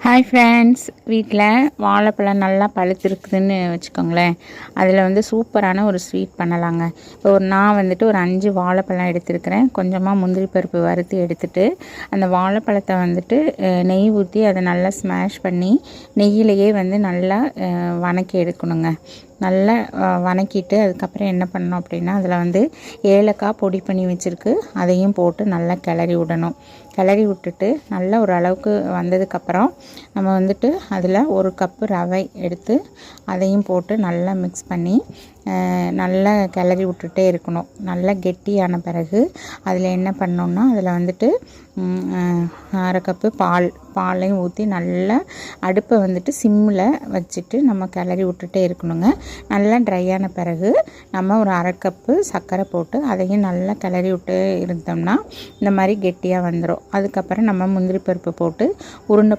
Hi friends, வீட்டில் வாழைப்பழம் நல்லா பழுத்திருக்குதுன்னு வச்சுக்கோங்களேன். அதில் வந்து சூப்பரான ஒரு ஸ்வீட் பண்ணலாங்க. இப்போ நான் வந்துட்டு ஒரு 5 வாழைப்பழம் எடுத்துருக்கிறேன். கொஞ்சமாக முந்திரி பருப்பு வறுத்து எடுத்துட்டு அந்த வாழைப்பழத்தை வந்துட்டு நெய் ஊற்றி அதை நல்லா ஸ்மாஷ் பண்ணி நெய்யிலேயே வந்து நல்லா வணக்கி எடுக்கணுங்க. நல்லா வணக்கிட்டு அதுக்கப்புறம் என்ன பண்ணணும் அப்படின்னா, அதில் வந்து ஏலக்காய் பொடி பண்ணி வச்சுருக்கு, அதையும் போட்டு நல்லா கிளறி விடணும். கிளறி விட்டுட்டு நல்லா ஒரு அளவுக்கு வந்ததுக்கப்புறம் நம்ம வந்துட்டு அதில் 1 கப்பு ரவை எடுத்து அதையும் போட்டு நல்லா மிக்ஸ் பண்ணி நல்லா கிளறி விட்டுட்டே இருக்கணும். நல்லா கெட்டியான பிறகு அதில் என்ன பண்ணோம்னா, அதில் வந்துட்டு 1/2 கப்பு பாலையும் ஊற்றி நல்லா அடுப்பை வந்துட்டு சிம்மில் வச்சுட்டு நம்ம கிளறி விட்டுட்டே இருக்கணுங்க. நல்லா ட்ரையான பிறகு நம்ம ஒரு 1/2 கப்பு சர்க்கரை போட்டு அதையும் நல்லா கிளறி விட்டு இருந்தோம்னா இந்த மாதிரி கெட்டியாக வந்துடும். அதுக்கப்புறம் நம்ம முந்திரி பருப்பு போட்டு உருண்டை